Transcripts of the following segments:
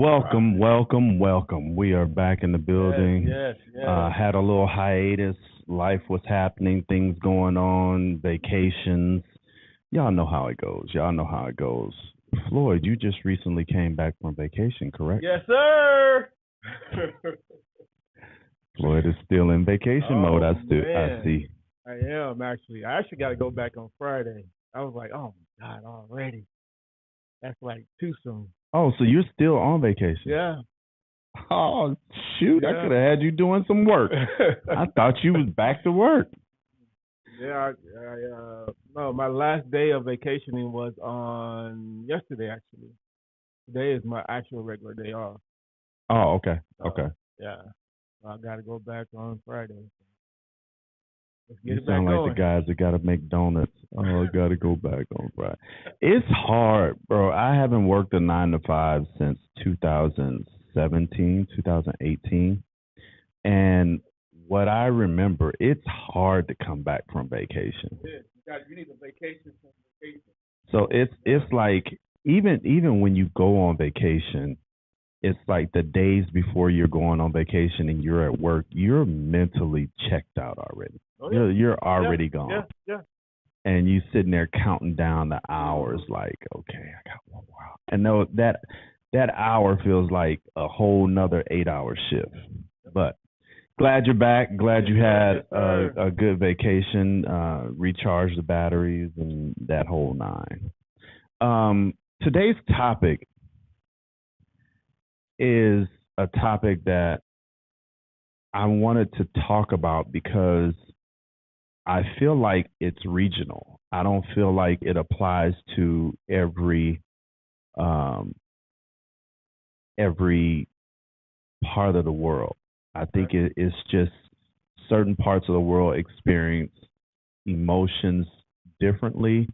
Welcome, welcome, welcome. We are back in the building. Had a little hiatus. Life was happening, things going on, vacations. Y'all know how it goes. Y'all know how it goes. Floyd, you just recently came back from vacation, correct? Yes, sir. Floyd is still in vacation mode. I Man. see. I am actually. I actually got to go back on Friday. I was like, oh my God, already. That's like too soon. Oh, so you're still on vacation? Yeah. Oh shoot! I Yeah. could have had you doing some work. I thought you was back to work. Yeah. No, my last day of vacationing was on yesterday. Actually, today is my actual regular day off. Oh, okay, So, okay. yeah. I got to go back on Friday. Let's get You it back sound like going. the guys that got to make donuts. Oh, I got to go back on Friday. It's hard, bro. I haven't worked a 9 to 5 since 2017, 2018. And what I remember, it's hard to come back from vacation. You need a vacation from vacation. So it's like even when you go on vacation, it's like the days before you're going on vacation and you're at work, you're mentally checked out already. Oh, yeah. You're already gone. Yeah. And you sitting there counting down the hours like, okay, I got 1 more hour. And no, that hour feels like a whole nother 8 hour shift. But glad you're back. Glad you had a good vacation, recharge the batteries and that whole nine. Today's topic is a topic that I wanted to talk about because I feel like it's regional. I don't feel like it applies to every part of the world. I think it's just certain parts of the world experience emotions differently.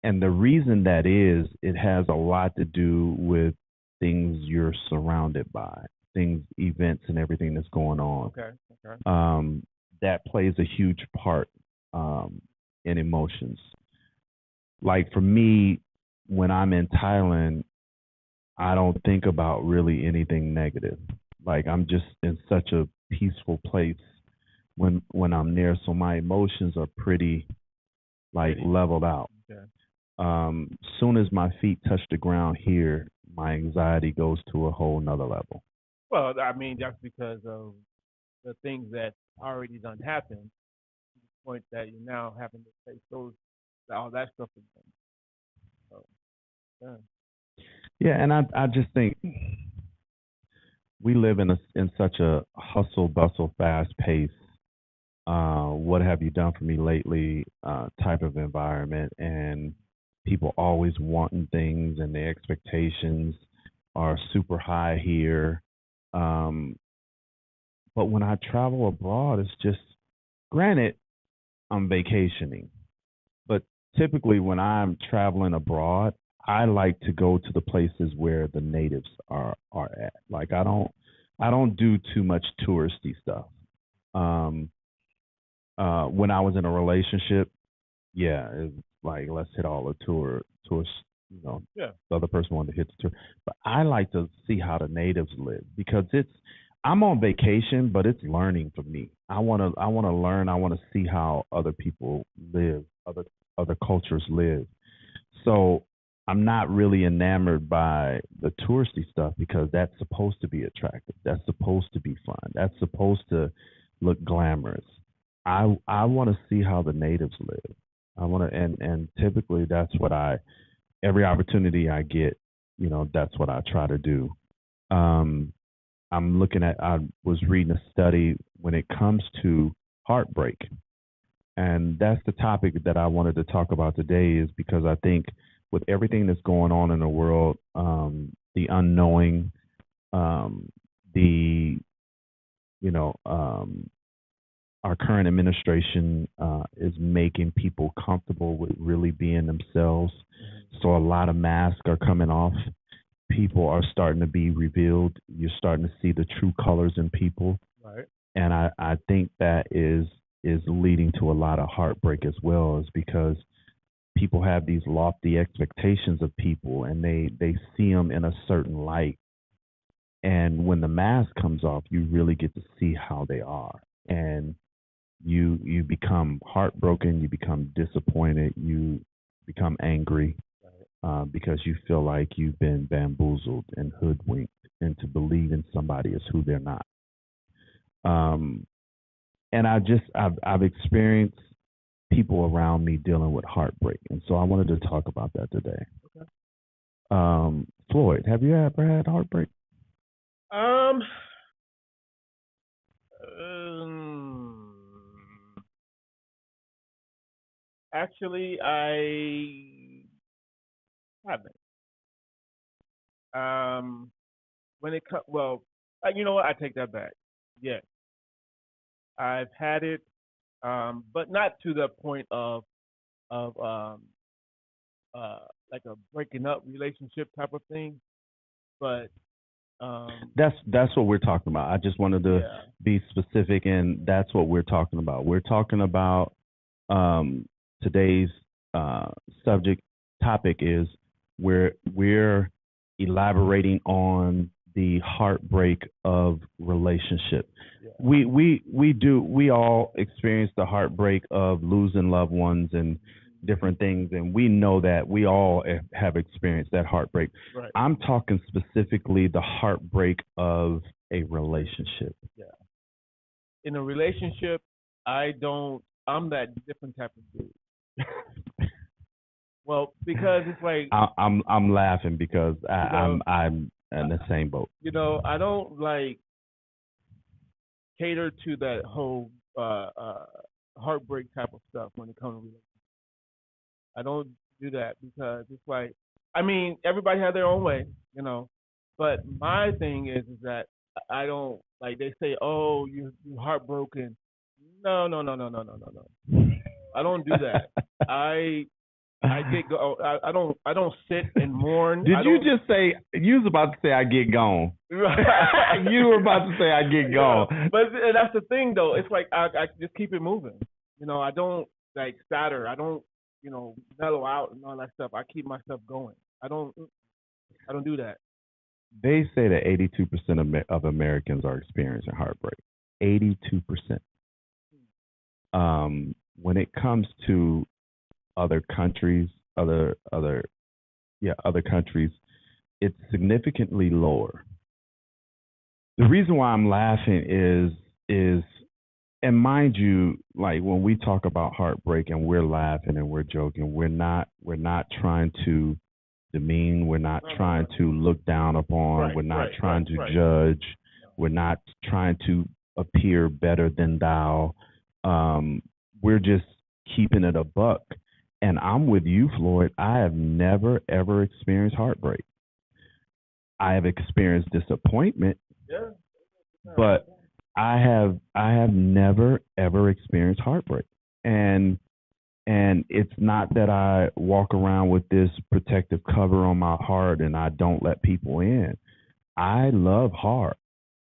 And the reason that is, it has a lot to do with things you're surrounded by, things, events, and everything that's going on. Okay. That plays a huge part in emotions. Like for me, when I'm in Thailand, I don't think about really anything negative. Like I'm just in such a peaceful place when I'm there, so my emotions are pretty like leveled out. Okay. Soon as my feet touch the ground here, my anxiety goes to a whole nother level. Well, I mean, that's because of the things that already done happened. To the point that you're now having to face all that stuff again. So, yeah. Yeah, and I just think we live in such a hustle bustle, fast pace. What have you done for me lately? Type of environment, and people always wanting things, and their expectations are super high here. Um, but when I travel abroad, it's just granted I'm vacationing, but typically when I'm traveling abroad, I like to go to the places where the natives are at. Like I don't do too much touristy stuff. Um, when I was in a relationship, yeah, it's like let's hit all the tours. Yeah. The other person wanted to hit the tour, but I like to see how the natives live because I'm on vacation, but it's learning for me. I wanna learn. I want to see how other people live, other cultures live. So I'm not really enamored by the touristy stuff because that's supposed to be attractive. That's supposed to be fun. That's supposed to look glamorous. I want to see how the natives live. I want to, and typically that's what every opportunity I get, that's what I try to do. Um, I was reading a study when it comes to heartbreak, and that's the topic that I wanted to talk about today. Is because I think with everything that's going on in the world, the unknowing, the you know, our current administration is making people comfortable with really being themselves. So a lot of masks are coming off. People are starting to be revealed. You're starting to see the true colors in people. Right. And I think that is leading to a lot of heartbreak as well, is because people have these lofty expectations of people and they see them in a certain light, And when the mask comes off, you really get to see how they are. And you become heartbroken, you become disappointed, you become angry because you feel like you've been bamboozled and hoodwinked into believing somebody is who they're not. Um, and I've experienced people around me dealing with heartbreak, and so I wanted to talk about that today. Okay. Floyd, have you ever had heartbreak? Um, um, actually, I haven't. When it comes, well, you know what? I take that back. Yes, I've had it, but not to the point of uh like a breaking up relationship type of thing. But That's what we're talking about. I just wanted to yeah, be specific, and that's what we're talking about. We're talking about um, today's uh, subject topic is we're elaborating on the heartbreak of relationship. yeah, We all experience the heartbreak of losing loved ones and different things, and we know that we all have experienced that heartbreak. right, I'm talking specifically the heartbreak of a relationship. yeah. In a relationship, I don't. I'm that different type of dude. Well, because it's like I'm laughing because you know, I'm in the same boat. I don't like cater to that whole heartbreak type of stuff when it comes to relationships. I don't do that because it's like, I mean, everybody has their own way, but my thing is that I don't like they say, oh, you heartbroken. No, no, no, no, no, no, no, no. I don't do that. I I get go. I don't sit and mourn. Did I you don't. just say you was about to say I get gone? You were about to say I get Yeah, gone. but that's the thing though. It's like I just keep it moving. I don't like stutter. I don't mellow out and all that stuff. I keep myself going. I don't do that. They say that 82% of Americans are experiencing heartbreak. 82%. When it comes to other countries, other countries, it's significantly lower. The reason why I'm laughing is and mind you, like when we talk about heartbreak and we're laughing and we're joking, we're not trying to demean, we're not No, no, trying no. to look down upon, Right, we're not right, right, trying to right. judge, we're not trying to appear better than thou. We're just keeping it a buck. And I'm with you, Floyd. I have never ever experienced heartbreak. I have experienced disappointment, Yeah. but I have never ever experienced heartbreak. And it's not that I walk around with this protective cover on my heart and I don't let people in. I love hard.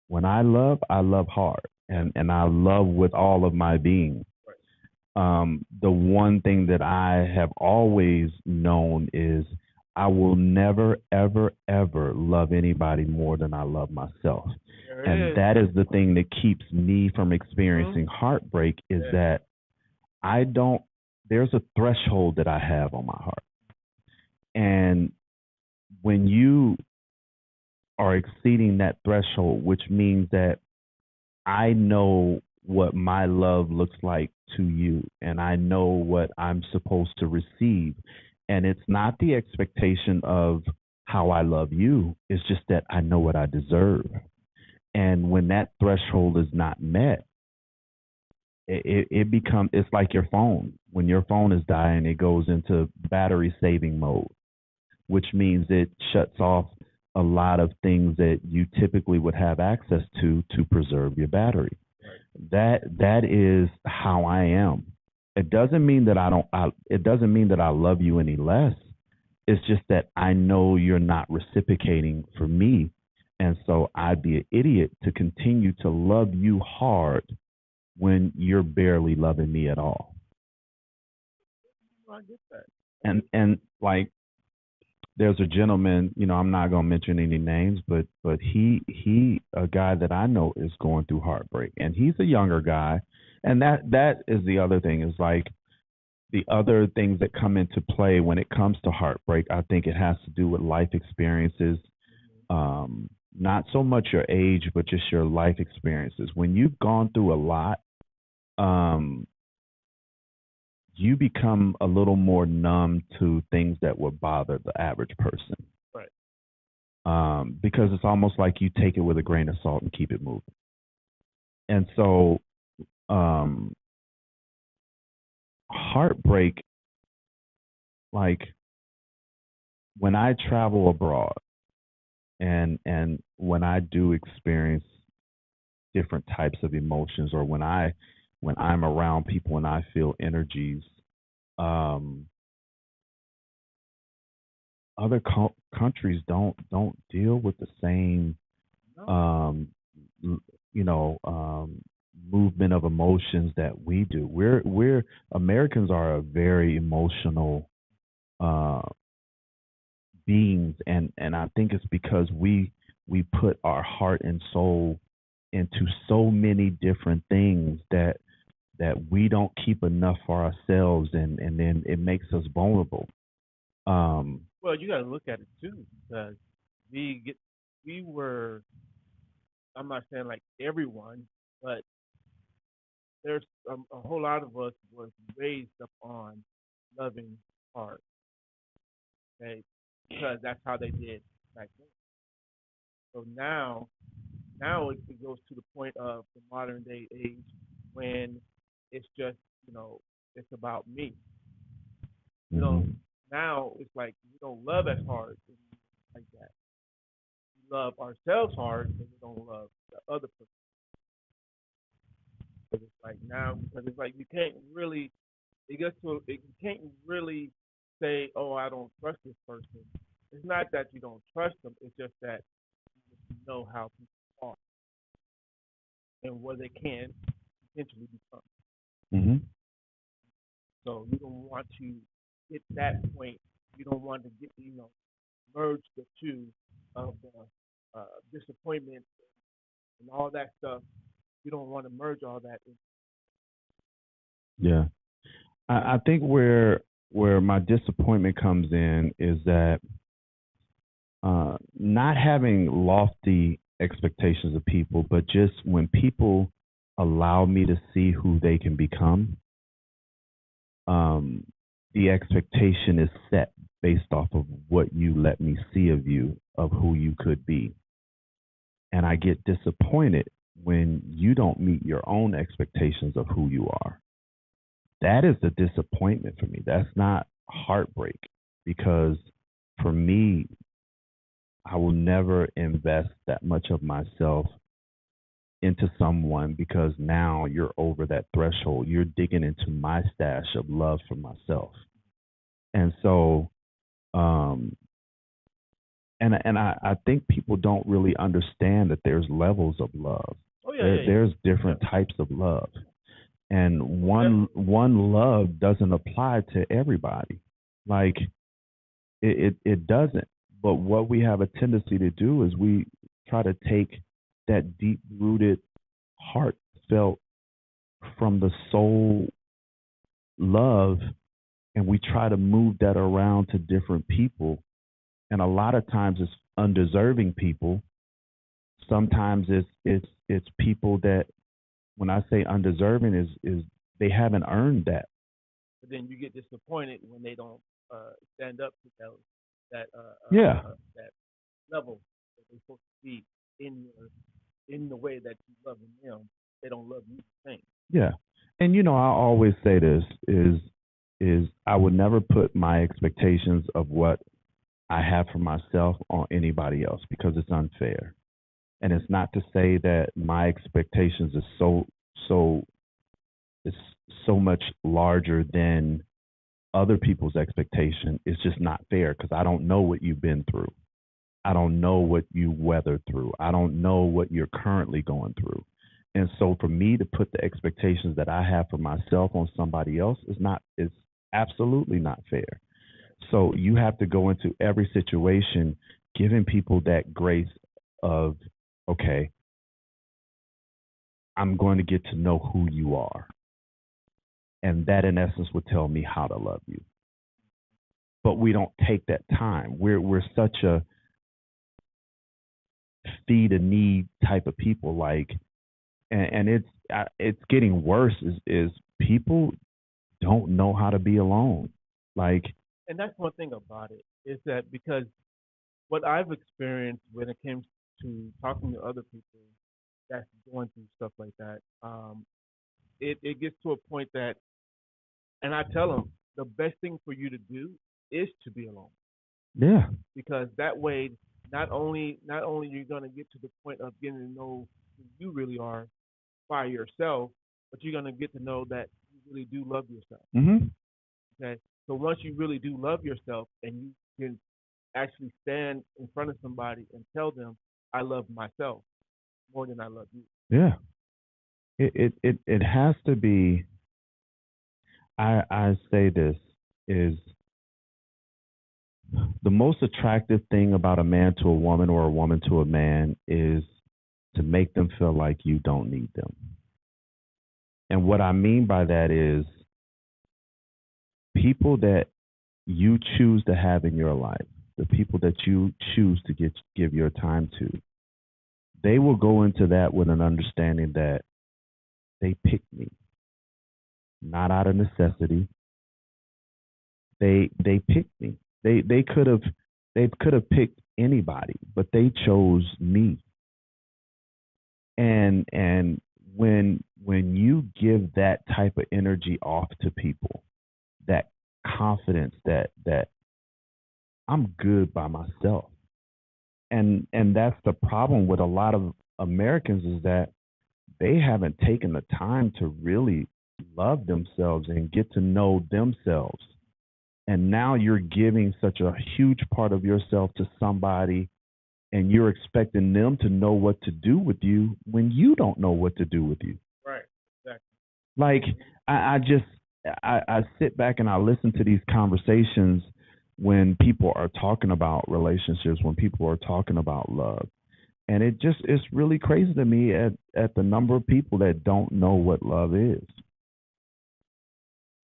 When I love hard, and I love with all of my being. The one thing that I have always known is I will never, ever, ever love anybody more than I love myself. There And it is. that is the thing that keeps me from Mm-hmm. experiencing heartbreak is Yeah. that I don't, there's a threshold that I have on my heart. And when you are exceeding that threshold, which means that I know what my love looks like to you, and I know what I'm supposed to receive. And it's not the expectation of how I love you, it's just that I know what I deserve. And when that threshold is not met, it becomes it's like your phone. When your phone is dying, it goes into battery saving mode, which means it shuts off a lot of things that you typically would have access to preserve your battery. That is how I am. It doesn't mean that it doesn't mean that I love you any less. It's just that I know you're not reciprocating for me, and so I'd be an idiot to continue to love you hard when you're barely loving me at all. I get that. And like there's a gentleman, I'm not gonna mention any names, but he a guy that I know is going through heartbreak, and he's a younger guy, and that is the other thing is like the other things that come into play when it comes to heartbreak. I think it has to do with life experiences, not so much your age, but just your life experiences. When you've gone through a lot, um, you become a little more numb to things that would bother the average person. Right. Because it's almost like you take it with a grain of salt and keep it moving. And so, um, heartbreak, like when I travel abroad and when I do experience different types of emotions, or when I'm around people and I feel energies, um, other countries don't deal with the same No. l- you know movement of emotions that we do. We're Americans are a very emotional uh beings, and I think it's because we put our heart and soul into so many different things that we don't keep enough for ourselves, and then it makes us vulnerable. um Well, you got to look at it too, because we get we were. I'm not saying like everyone, but there's a whole lot of us was raised up on loving hard, okay, because that's how they did back then. So now it goes to the point of the modern day age when it's just it's about me. You know, mhm. now it's like we don't love as hard like that. We love ourselves hard, and we don't love the other person. Because it's like now, because it's like you can't really. It gets to it, you can't really say, "Oh, I don't trust this person." It's not that you don't trust them. It's just that you know how people are and what they can potentially become. Mhm. So you don't want to get that point. You don't want to get merge the two of the disappointment and all that stuff. You don't want to merge all that. Yeah. I think where my disappointment comes in is that not having lofty expectations of people, but just when people allow me to see who they can become, um, the expectation is set based off of what you let me see of you, of who you could be. And I get disappointed when you don't meet your own expectations of who you are. That is the disappointment for me. That's not heartbreak, because for me, I will never invest that much of myself into someone because now you're over that threshold. You're digging into my stash of love for myself. And so, um, I think people don't really understand that there's levels of love. Oh yeah, yeah, There's yeah, different types of love, and yeah. one love doesn't apply to everybody. Like it doesn't. But what we have a tendency to do is we try to take that deep rooted, heartfelt, from the soul love, and we try to move that around to different people. And a lot of times it's undeserving people. Sometimes it's people that, when I say undeserving, is they haven't earned that. But then you get disappointed when they don't stand up to Yeah, that level that they're supposed to be in the way that you love them. They don't love you the same. yeah. And I always say this is I would never put my expectations of what I have for myself on anybody else, because it's unfair. And it's not to say that my expectations is so is so much larger than other people's expectation. It's just not fair because I don't know what you've been through. I don't know what you weathered through. I don't know what you're currently going through. And so for me to put the expectations that I have for myself on somebody else is absolutely not fair. So you have to go into every situation giving people that grace of, okay, I'm going to get to know who you are. And that in essence would tell me how to love you. But we don't take that time. We're such a feed a need type of people, like, and it's getting worse. Is people don't know how to be alone, like. And that's one thing about it is that because what I've experienced when it comes to talking to other people that's going through stuff like that, it gets to a point that, and I tell them the best thing for you to do is to be alone, Yeah. because that way, not only you're gonna get to the point of getting to know who you really are by yourself, but you're gonna get to know that you really do love yourself. Mhm. Okay, so once you really do love yourself and you can actually stand in front of somebody and tell them, "I love myself more than I love you." Yeah. It has to be. I say this is the most attractive thing about a man to a woman or a woman to a man is to make them feel like you don't need them. And what I mean by that is people that you choose to have in your life, the people that you choose to give your time to, they will go into that with an understanding that they picked me, not out of necessity. They picked me. They could have picked anybody, but they chose me. And when you give that type of energy off to people, that confidence that I'm good by myself. And that's the problem with a lot of Americans is that they haven't taken the time to really love themselves and get to know themselves. And now you're giving such a huge part of yourself to somebody and you're expecting them to know what to do with you when you don't know what to do with you. Right. Exactly. Like I sit back and I listen to these conversations when people are talking about relationships, when people are talking about love. And it's really crazy to me at the number of people that don't know what love is.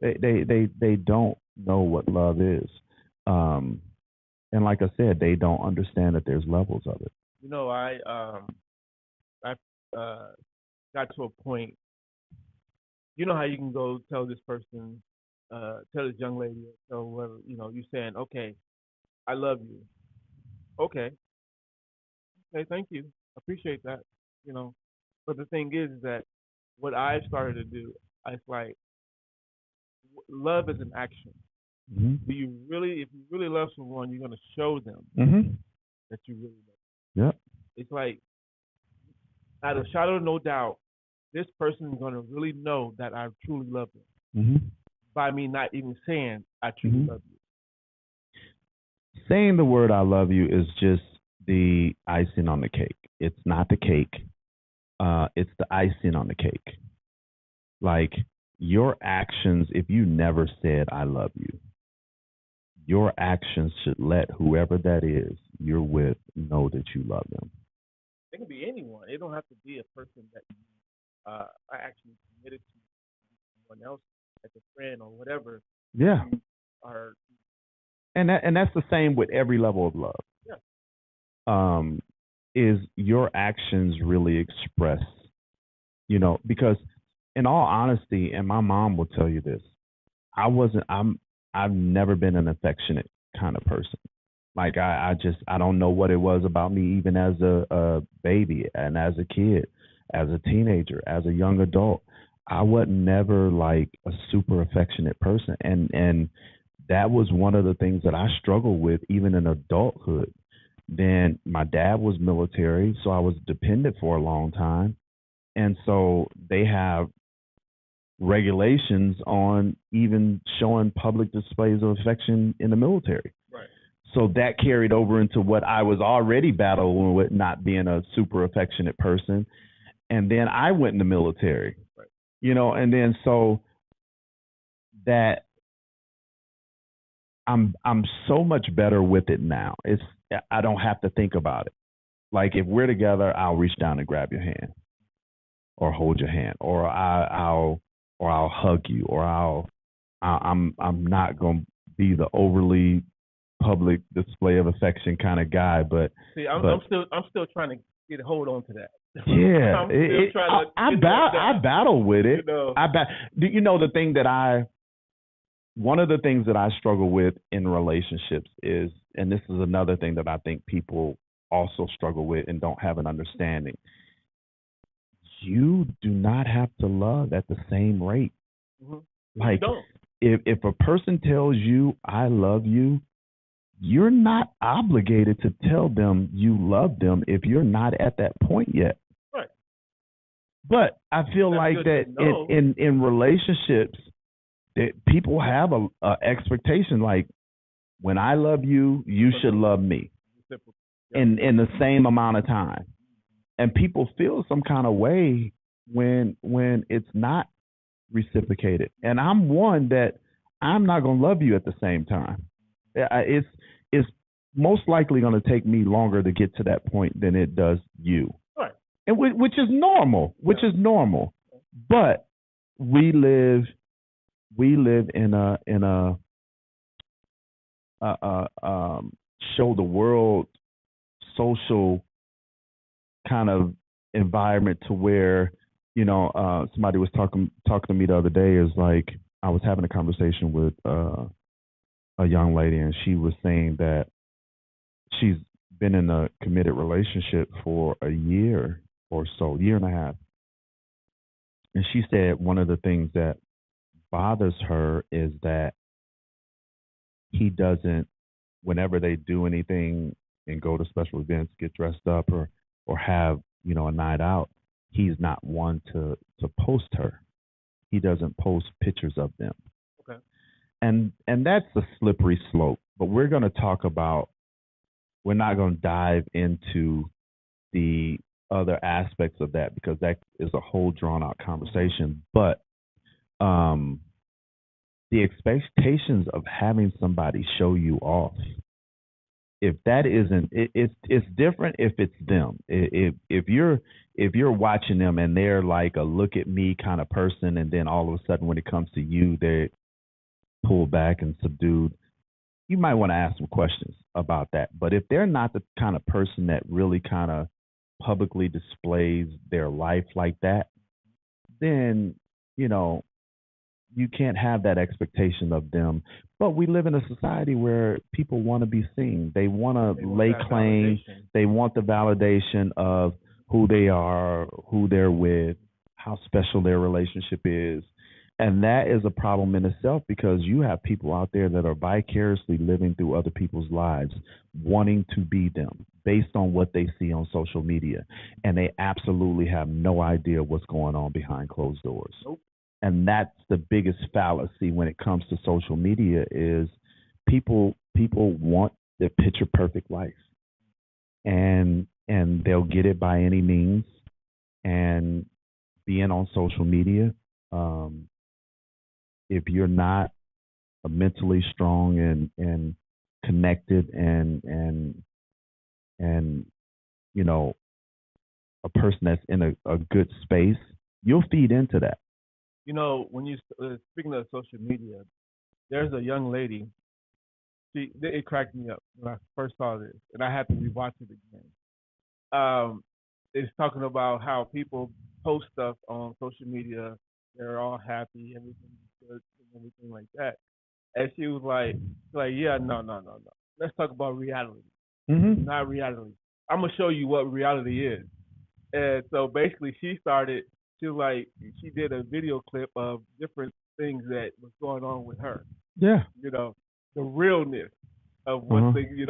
They don't know what love is. Um, and like I said, they don't understand that there's levels of it. I got to a point. You know how you can go tell this person, tell this young lady, or tell whoever, you saying, "Okay, I love you." Okay, okay, thank you, appreciate that. You know, but the thing is that what I started to do, it's like love is an action. Hmm. Do you really, if you really love someone, you're gonna show them Hmm. that you really love. Yep. It's like, out of shadow of no doubt, this person is gonna really know that I truly love them Hmm. by me not even saying I truly love you. Saying the word "I love you" is just the icing on the cake. It's not the cake. It's the icing on the cake. Like your actions, if you never said "I love you," your actions should let whoever that is you're with know that you love them. It can be anyone. It don't have to be a person that you are actually committed to someone else as a friend or whatever. Yeah. You are, And that's the same with every level of love. yeah, Um, is your actions really express, because in all honesty, and my mom will tell you this, I've never been an affectionate kind of person. Like I don't know what it was about me even as a baby and as a kid, as a teenager, as a young adult. I was never like a super affectionate person. And that was one of the things that I struggled with even in adulthood. Then my dad was military, so I was dependent for a long time. And so they have regulations on even showing public displays of affection in the military. right. So that carried over into what I was already battling with, not being a super affectionate person. And then I went in the military, Right. and then so that I'm so much better with it now. I don't have to think about it. Like if we're together, I'll reach down and grab your hand or hold your hand, or I'll hug you, or I'm not gonna be the overly public display of affection kind of guy, but see, I'm still trying to get a hold on to that. Yeah, I'm still trying to I battle with it. You know. The thing that one of the things that I struggle with in relationships is, and this is another thing that I think people also struggle with and don't have an understanding. You do not have to love at the same rate. Mm-hmm. Like, you don't. If a person tells you I love you, you're not obligated to tell them you love them if you're not at that point yet. Right. But I feel That's like that in relationships, that people have a expectation, like when I love you, you should love me in the same amount of time. And people feel some kind of way when it's not reciprocated. And I'm one that I'm not going to love you at the same time. It's most likely going to take me longer to get to that point than it does you. Right. And which is normal. But we live in a show the world social kind of environment to where, somebody was talking to me the other day, is like I was having a conversation with a young lady, and she was saying that she's been in a committed relationship for a year or so, year and a half. And she said one of the things that bothers her is that he doesn't, whenever they do anything and go to special events, get dressed up or have, a night out, he's not one to post her. He doesn't post pictures of them. Okay. And that's a slippery slope. But we're going to talk about, we're not going to dive into the other aspects of that because that is a whole drawn out conversation. But the expectations of having somebody show you off, if that isn't, it's different if it's them. If you're watching them and they're like a look at me kind of person, and then all of a sudden when it comes to you, they pull back and subdued, you might want to ask some questions about that. But if they're not the kind of person that really kind of publicly displays their life like that, then, you can't have that expectation of them. But we live in a society where people want to be seen. They want to lay claim. They want the validation of who they are, who they're with, how special their relationship is. And that is a problem in itself, because you have people out there that are vicariously living through other people's lives, wanting to be them based on what they see on social media. And they absolutely have no idea what's going on behind closed doors. Nope. And that's the biggest fallacy when it comes to social media, is people want the picture perfect life, and they'll get it by any means. And being on social media, if you're not mentally strong and connected and a person that's in a good space, you'll feed into that. When you speaking of social media, there's a young lady. It cracked me up when I first saw this, and I had to rewatch it again. It's talking about how people post stuff on social media. They're all happy, everything's good, and everything like that. And she was like, yeah, no. Let's talk about reality. Mm-hmm. Not reality. I'm gonna show you what reality is. And so basically, she did a video clip of different things that was going on with her. Yeah. The realness of what thing.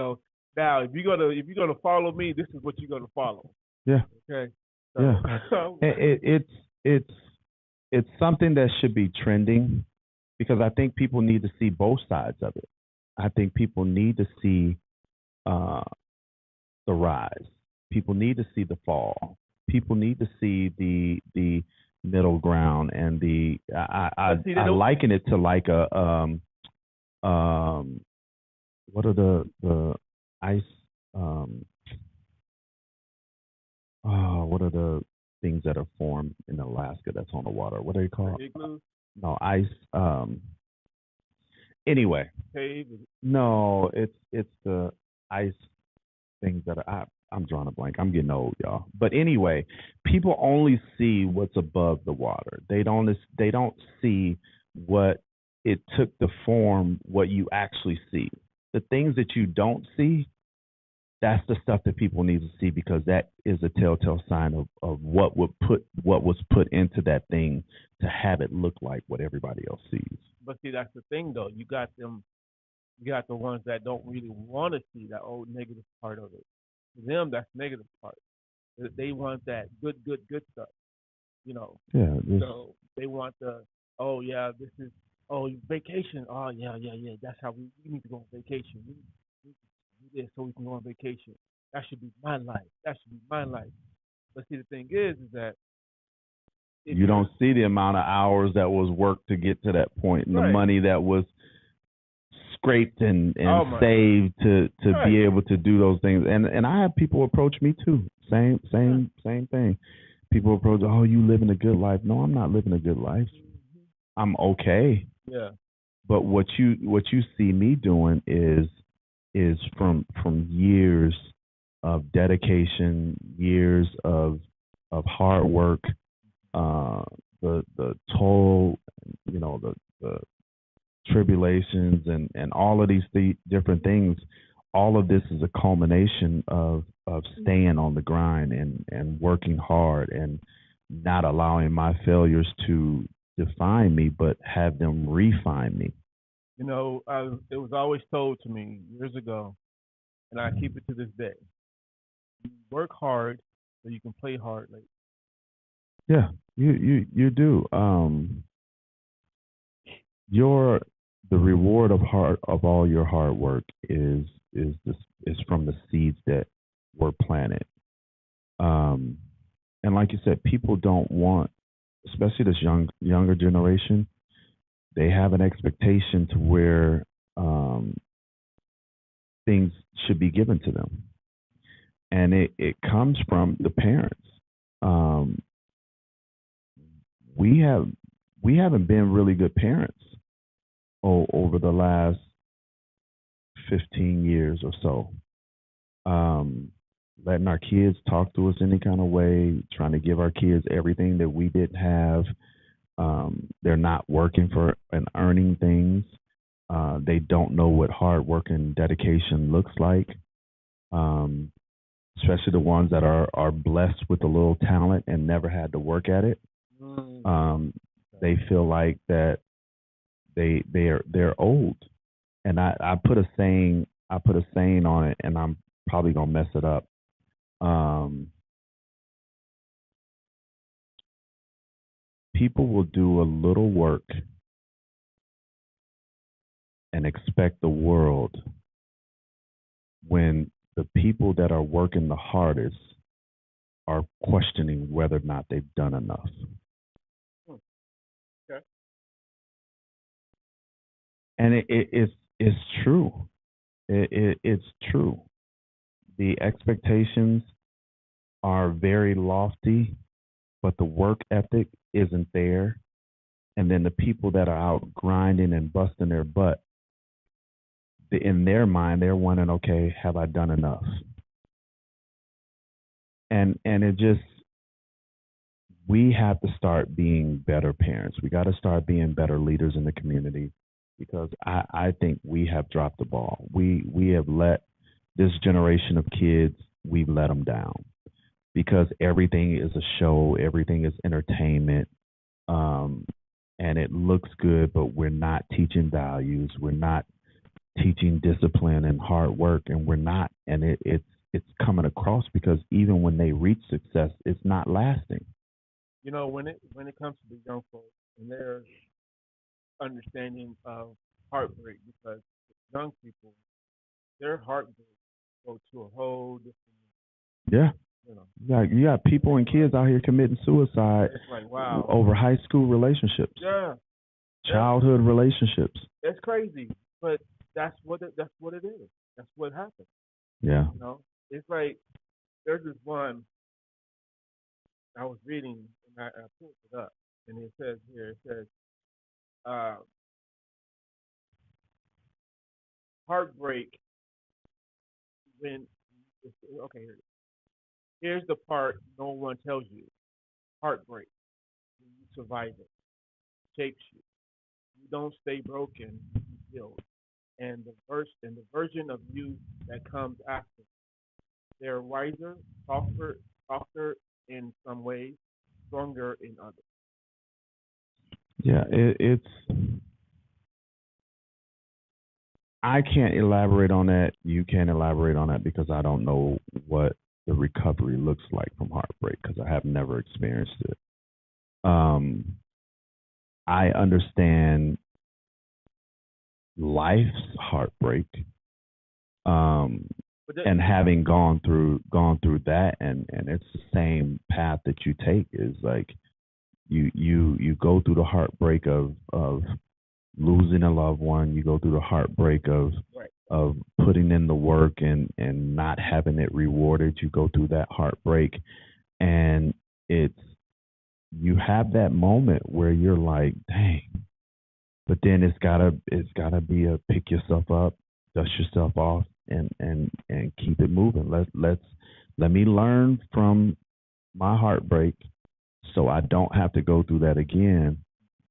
Now, if you're gonna follow me, this is what you're gonna follow. Yeah. Okay. So, yeah. It's something that should be trending, because I think people need to see both sides of it. I think people need to see the rise. People need to see the fall. People need to see the middle ground, and I liken it to like a what are the ice um what are the things that are formed in Alaska that's on the water? What are they called? Igloos, No, ice anyway. cave. No, it's the ice things that I'm drawing a blank. I'm getting old, y'all. But anyway, people only see what's above the water. They don't see what it took to form what you actually see. The things that you don't see, that's the stuff that people need to see because that is a telltale sign of what was put into that thing to have it look like what everybody else sees. But see, that's the thing though. You got them. You got the ones that don't really want to see that old negative part of it. For them, that's negative part. They want that good stuff. You know. Yeah, So they want the, oh yeah, this is, oh, vacation. Oh yeah, yeah, yeah. That's how we need to go on vacation. We need to do this so we can go on vacation. That should be my life. That should be my life. But see, the thing is that if you you're don't see the amount of hours that was worked to get to that point and the right, money that was scraped and oh my, saved to right, be able to do those things. And I have people approach me too. Same thing. People approach, oh, you living a good life. No, I'm not living a good life. I'm okay. yeah, But what you see me doing is from years of dedication, years of hard work, uh, the toll, the tribulations and all of these different things. All of this is a culmination of staying on the grind and working hard and not allowing my failures to define me, but have them refine me. it was always told to me years ago, and I keep it to this day. Work hard so you can play hard later. Yeah, you do. Your the reward of all your hard work is from the seeds that were planted. Um, and like you said, people don't want, especially this younger generation, they have an expectation to where things should be given to them, and it comes from the parents. Um, we have we haven't been really good parents over the last 15 years or so. Um, Letting our kids talk to us any kind of way, trying to give our kids everything that we didn't have. They're not working for and earning things. They don't know what hard work and dedication looks like, um, especially the ones that are blessed with a little talent and never had to work at it. Mm. Um, they feel like that they're old. And I put a saying on it, and I'm probably gonna mess it up. Um, People will do a little work and expect the world when the people that are working the hardest are questioning whether or not they've done enough. Hmm. Okay. And it's true. It's true. The expectations are very lofty, but the work ethic isn't there. And then the people that are out grinding and busting their butt, in their mind, they're wondering, okay, have I done enough? And it just we have to start being better parents. We got to start being better leaders in the community because I think we have dropped the ball. We have let this generation of kids, we've let them down because everything is a show, everything is entertainment, um, and it looks good, but we're not teaching values. We're not teaching discipline and hard work, and we're not. And it's coming across because even when they reach success, it's not lasting. When it comes to the young folks and their understanding of heartbreak, because young people, their heartbreak go to a whole different, Yeah. you know, You got people and kids out here committing suicide it's like wow, over high school relationships, yeah, yeah, childhood relationships. it's crazy. But that's what it is. That's what happened. Yeah. You know, it's like there's this one I was reading and I pulled it up, and it says here, it says, uh, heartbreak when okay, here's the part no one tells you. Heartbreak when you survive it shapes you. You don't stay broken, you build. And the version of you that comes after, they're wiser, softer in some ways, stronger in others. Yeah. It's. I can't elaborate on that. You can't elaborate on that because I don't know what the recovery looks like from heartbreak because I have never experienced it. Um, I understand life's heartbreak, um, But that, and having gone through that, and it's the same path that you take is like you go through the heartbreak of losing a loved one. You go through the heartbreak right. of putting in the work and not having it rewarded. You go through that heartbreak, and it's you have that moment where you're like, dang. But then it's gotta be a pick yourself up, dust yourself off, and keep it moving. Let me learn from my heartbreak so I don't have to go through that again.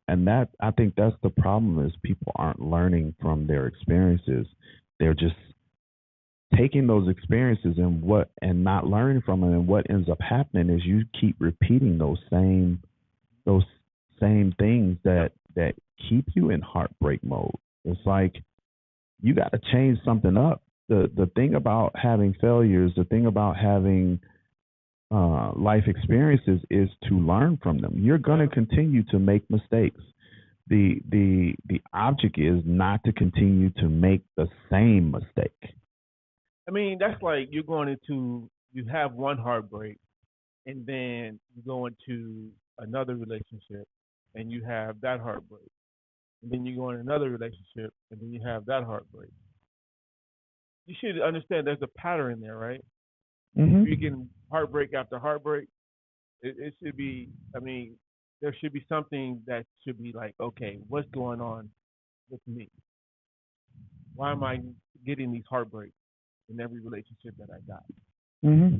And that I think that's the problem is people aren't learning from their experiences. They're just taking those experiences and not learning from them. And what ends up happening is you keep repeating those same things that keep you in heartbreak mode. It's like you got to change something up. The thing about having failures, the thing about having life experiences is to learn from them. You're going to continue to make mistakes. The object is not to continue to make the same mistake. I mean, that's like you're going into you have one heartbreak, and then you go into another relationship, and you have that heartbreak, and then you go in another relationship, and then you have that heartbreak. You should understand there's a pattern there, right? If you're Hmm. getting heartbreak after heartbreak, it should be. I mean, there should be something that should be like, okay, what's going on with me? Why am I getting these heartbreaks in every relationship that I got? Hmm.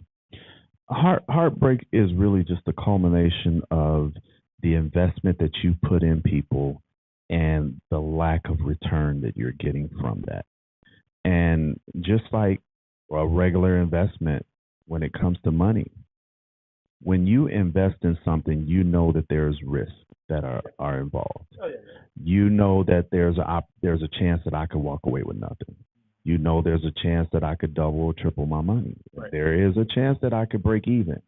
Heartbreak is really just the culmination of the investment that you put in people and the lack of return that you're getting from that. And just like a regular investment, when it comes to money, when you invest in something, you know that there's risks that are involved. Oh yeah, yeah. You know that there's a chance that I could walk away with nothing. You know there's a chance that I could double or triple my money. Right. There is a chance that I could break even.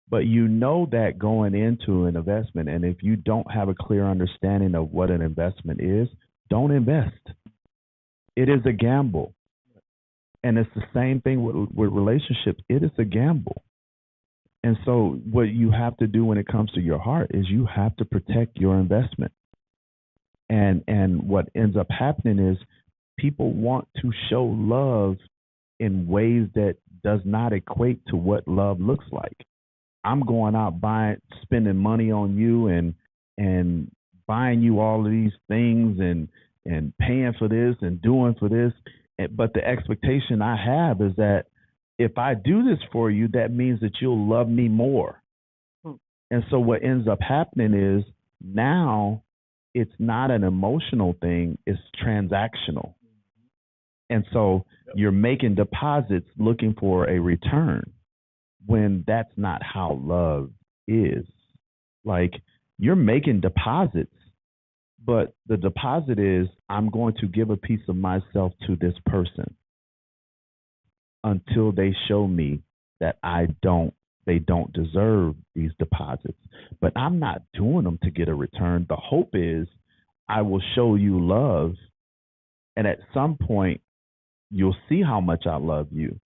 But you know that going into an investment, and if you don't have a clear understanding of what an investment is, don't invest. It is a gamble. And it's the same thing with relationships. It is a gamble. And so what you have to do when it comes to your heart is you have to protect your investment. And what ends up happening is people want to show love in ways that does not equate to what love looks like. I'm going out buying spending money on you and buying you all of these things and paying for this and doing for this. But the expectation I have is that if I do this for you, that means that you'll love me more. Hmm. And so what ends up happening is now it's not an emotional thing, it's transactional. And so you're making deposits looking for a return when that's not how love is. Like you're making deposits, but the deposit is I'm going to give a piece of myself to this person until they show me that they don't deserve these deposits. But I'm not doing them to get a return. The hope is I will show you love, and at some point you'll see how much I love you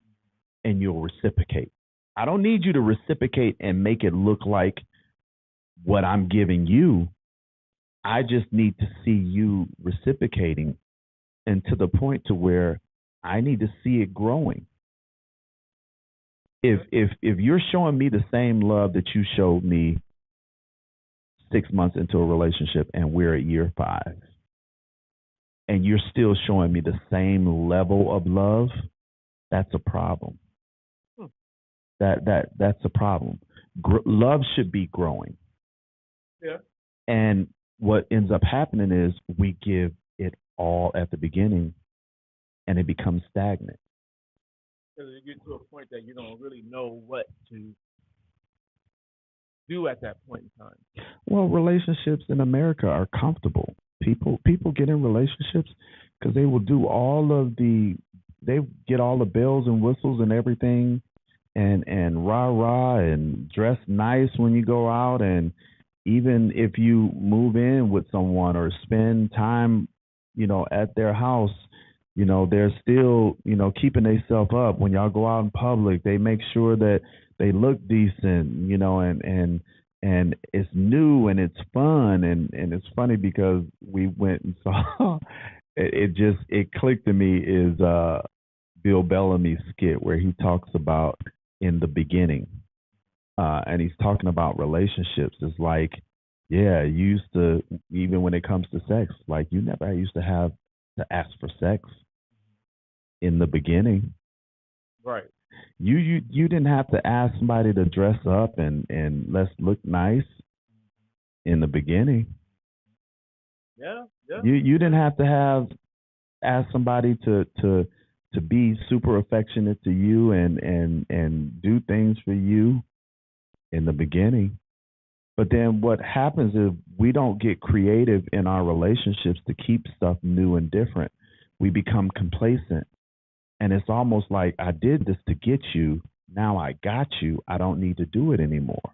and you'll reciprocate. I don't need you to reciprocate and make it look like what I'm giving you. I just need to see you reciprocating and to the point to where I need to see it growing. If you're showing me the same love that you showed me 6 months into a relationship and we're at year 5, and you're still showing me the same level of love, that's a problem. Hmm. That's a problem. Love should be growing. Yeah. And what ends up happening is we give it all at the beginning and it becomes stagnant. Because you get to a point that you don't really know what to do at that point in time. Well, relationships in America are comfortable. People get in relationships because they will do they get all the bells and whistles and everything, and rah rah and dress nice when you go out, and even if you move in with someone or spend time, at their house, they're still, keeping themselves up. When y'all go out in public, they make sure that they look decent, and it's new and it's fun, and it's funny because we went and saw it clicked to me is Bill Bellamy's skit where he talks about in the beginning, and he's talking about relationships. It's like, yeah, you used to, even when it comes to sex, like you never used to have to ask for sex in the beginning. Right. You didn't have to ask somebody to dress up and let's look nice in the beginning. Yeah. You didn't have to ask somebody to be super affectionate to you and do things for you in the beginning. But then what happens is we don't get creative in our relationships to keep stuff new and different. We become complacent. And it's almost like I did this to get you. Now I got you. I don't need to do it anymore.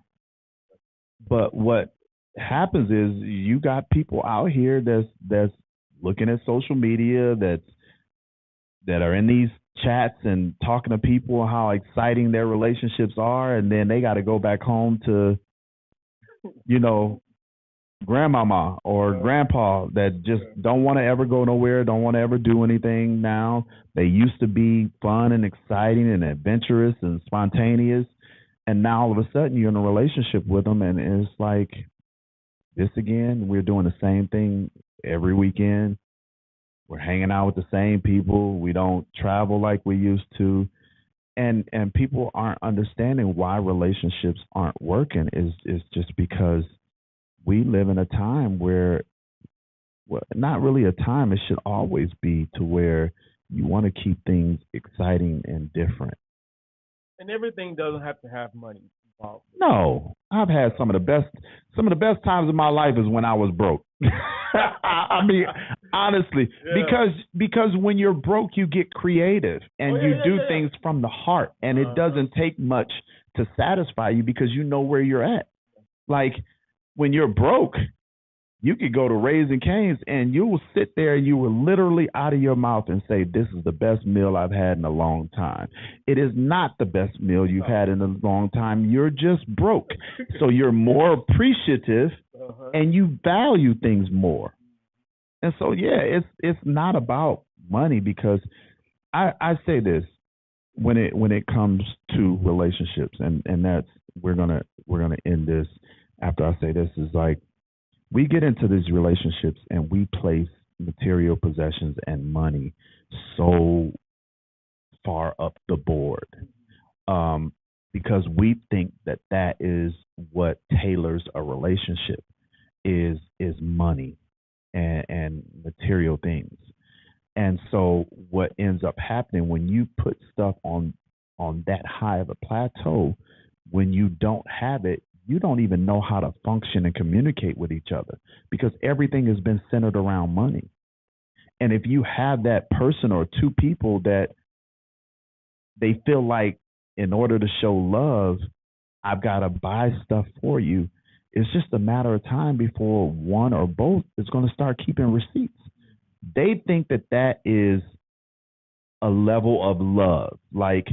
But what happens is you got people out here that's looking at social media that are in these chats and talking to people how exciting their relationships are, and then they got to go back home to, grandmama or grandpa that just don't want to ever go nowhere, don't want to ever do anything now. They used to be fun and exciting and adventurous and spontaneous, and now all of a sudden you're in a relationship with them and it's like this again. We're doing the same thing every weekend. We're hanging out with the same people. We don't travel like we used to. And people aren't understanding why relationships aren't working is just because we live in a time where, well, not really a time, it should always be to where you want to keep things exciting and different. And everything doesn't have to have money involved. No, I've had some of the best times of my life is when I was broke. I mean, honestly, because when you're broke, you get creative and you do things from the heart, and it doesn't take much to satisfy you because you know where you're at. Like when you're broke, you could go to Raising Cane's and you will sit there and you will literally out of your mouth and say, this is the best meal I've had in a long time. It is not the best meal you've had in a long time. You're just broke. So you're more appreciative and you value things more. And so, yeah, it's not about money, because I say this when it comes to relationships, and that's we're gonna end this after I say this, is like, we get into these relationships and we place material possessions and money so far up the board, because we think that is what tailors a relationship is money and material things. And so what ends up happening when you put stuff on that high of a plateau, when you don't have it, you don't even know how to function and communicate with each other, because everything has been centered around money. And if you have that person or two people that they feel like, in order to show love, I've got to buy stuff for you, it's just a matter of time before one or both is going to start keeping receipts. They think that is a level of love. Like,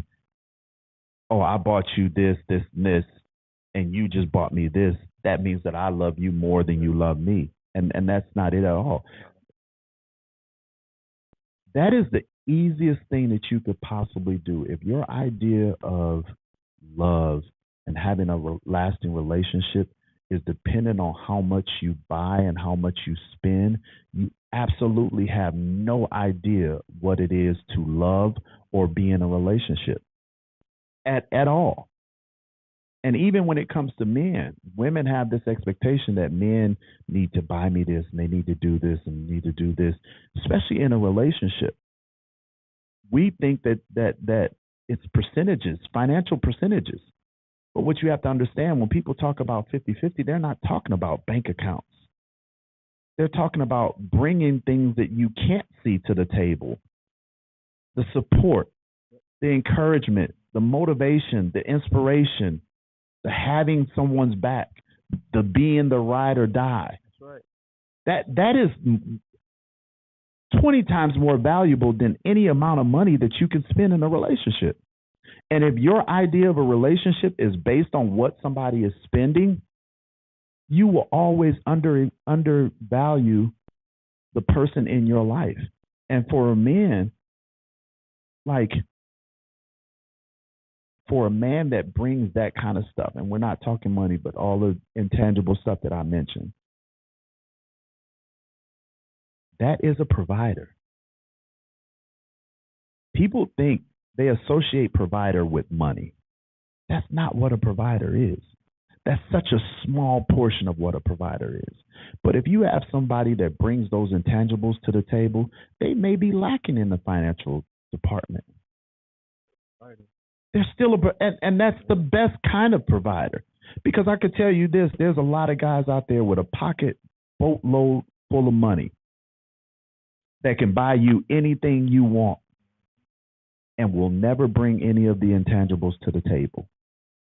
oh, I bought you this, this, and this, and you just bought me this. That means that I love you more than you love me. And that's not it at all. That is the easiest thing that you could possibly do. If your idea of love and having a lasting relationship is dependent on how much you buy and how much you spend, you absolutely have no idea what it is to love or be in a relationship at all. And even when it comes to men, women have this expectation that men need to buy me this and they need to do this and need to do this, especially in a relationship. We think that it's percentages, financial percentages. But what you have to understand when people talk about 50-50, they're not talking about bank accounts. They're talking about bringing things that you can't see to the table. The support, the encouragement, the motivation, the inspiration, the having someone's back, the being the ride or die. That's right. That is 20 times more valuable than any amount of money that you can spend in a relationship. And if your idea of a relationship is based on what somebody is spending, you will always undervalue the person in your life. And for a man, like for a man that brings that kind of stuff, and we're not talking money, but all the intangible stuff that I mentioned, that is a provider. People think they associate provider with money. That's not what a provider is. That's such a small portion of what a provider is. But if you have somebody that brings those intangibles to the table, they may be lacking in the financial department. Right. They're still and that's the best kind of provider. Because I could tell you this, there's a lot of guys out there with a pocket boatload full of money that can buy you anything you want and will never bring any of the intangibles to the table.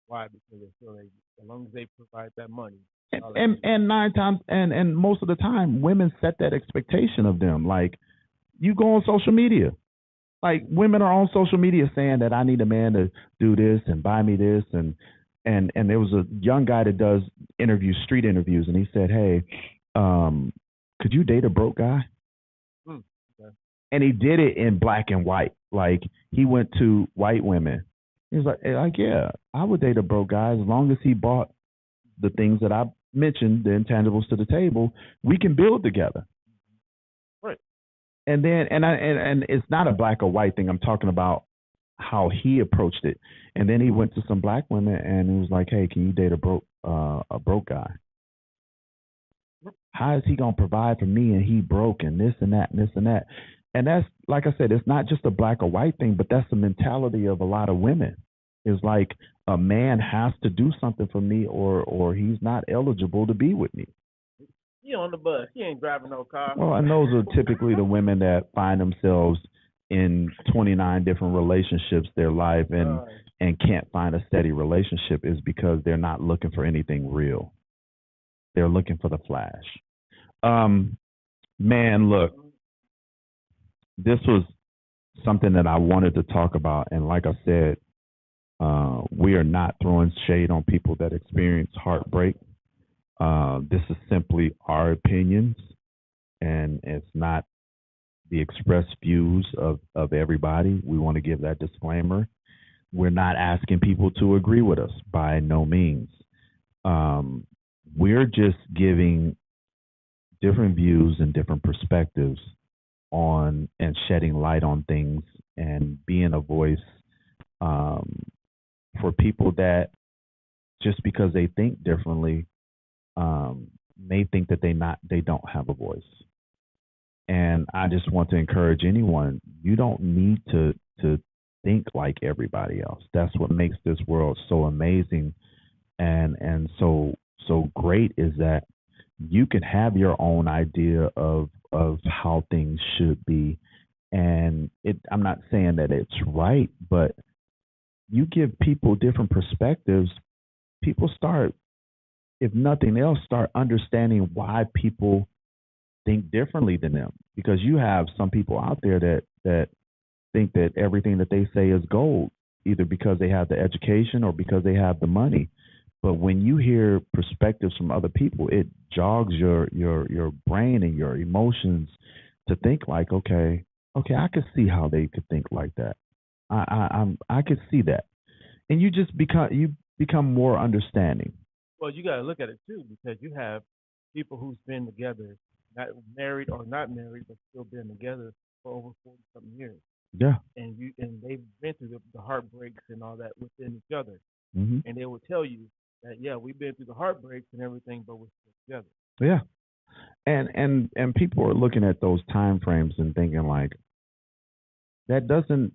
Why? Because they feel like as long as they provide that money. And nine times and most of the time women set that expectation of them. Like you go on social media. Like women are on social media saying that I need a man to do this and buy me this and there was a young guy that does street interviews, and he said, "Hey, could you date a broke guy?" Okay. And he did it in black and white. Like he went to white women. He was like, yeah, I would date a broke guy as long as he bought the things that I mentioned, the intangibles to the table. We can build together. Right. And then and it's not a black or white thing. I'm talking about how he approached it. And then he went to some black women and he was like, "Hey, can you date a broke guy? How is he gonna provide for me and he broke and this and that and this and that?" And that's, like I said, it's not just a black or white thing, but that's the mentality of a lot of women. It's like a man has to do something for me or he's not eligible to be with me. He on the bus. He ain't driving no car. Well, and those are typically the women that find themselves in 29 different relationships their life and can't find a steady relationship is because they're not looking for anything real. They're looking for the flash. Man, look, this was something that I wanted to talk about. And like I said, we are not throwing shade on people that experience heartbreak. This is simply our opinions, and it's not the expressed views of everybody. We want to give that disclaimer. We're not asking people to agree with us by no means. We're just giving different views and different perspectives on and shedding light on things and being a voice for people that just because they think differently may think that they don't have a voice. And I just want to encourage anyone, you don't need to think like everybody else. That's what makes this world so amazing and so great, is that you can have your own idea of how things should be. And I'm not saying that it's right, but you give people different perspectives, people start, if nothing else, start understanding why people think differently than them. Because you have some people out there that think that everything that they say is gold, either because they have the education or because they have the money. But when you hear perspectives from other people, it jogs your brain and your emotions to think like, okay, okay, I could see how they could think like that. I could see that, and you become more understanding. Well, you got to look at it too, because you have people who's been together, not married or not married, but still been together for over 40 something years, Yeah. and they've been through the heartbreaks and all that within each other, Hmm. and they will tell you that yeah, we've been through the heartbreaks and everything, but we're still together. Yeah. And people are looking at those time frames and thinking like that doesn't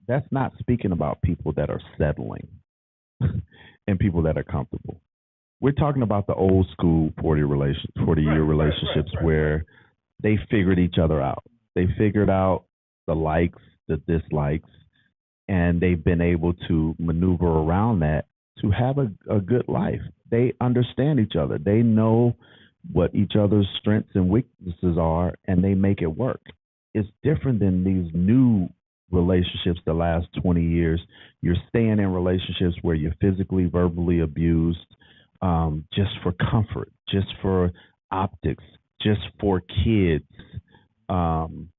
that's not speaking about people that are settling and people that are comfortable. We're talking about the old school 40 year Right, right, right, relationships right, right. where they figured each other out. They figured out the likes, the dislikes, and they've been able to maneuver around that to have a good life. They understand each other. They know what each other's strengths and weaknesses are, and they make it work. It's different than these new relationships the last 20 years. You're staying in relationships where you're physically, verbally abused just for comfort, just for optics, just for kids. Um,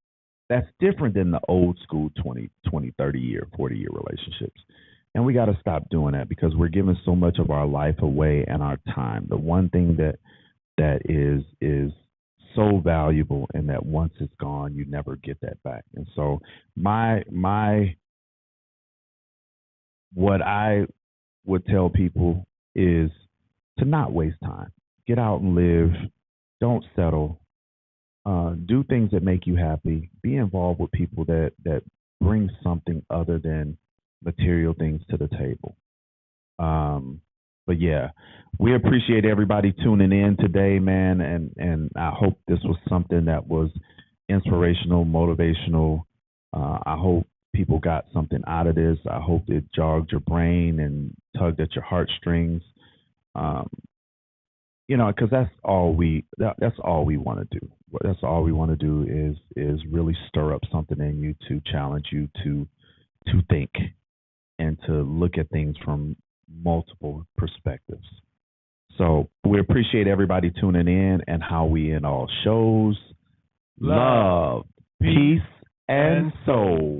that's different than the old school 20, 20, 30 year, 40-year relationships. And we got to stop doing that because we're giving so much of our life away and our time. The one thing that is so valuable and that once it's gone, you never get that back. And so my what I would tell people is to not waste time. Get out and live. Don't settle. Do things that make you happy. Be involved with people that bring something other than material things to the table. Um, but yeah, we appreciate everybody tuning in today, man, and I hope this was something that was inspirational, motivational. I hope people got something out of this. I hope it jogged your brain and tugged at your heartstrings. Um, because that's all we want to do. That's all we want to do is really stir up something in you to challenge you to think and to look at things from multiple perspectives. So we appreciate everybody tuning in and how we in all shows. Love, Love, peace, peace, and and soul. soul.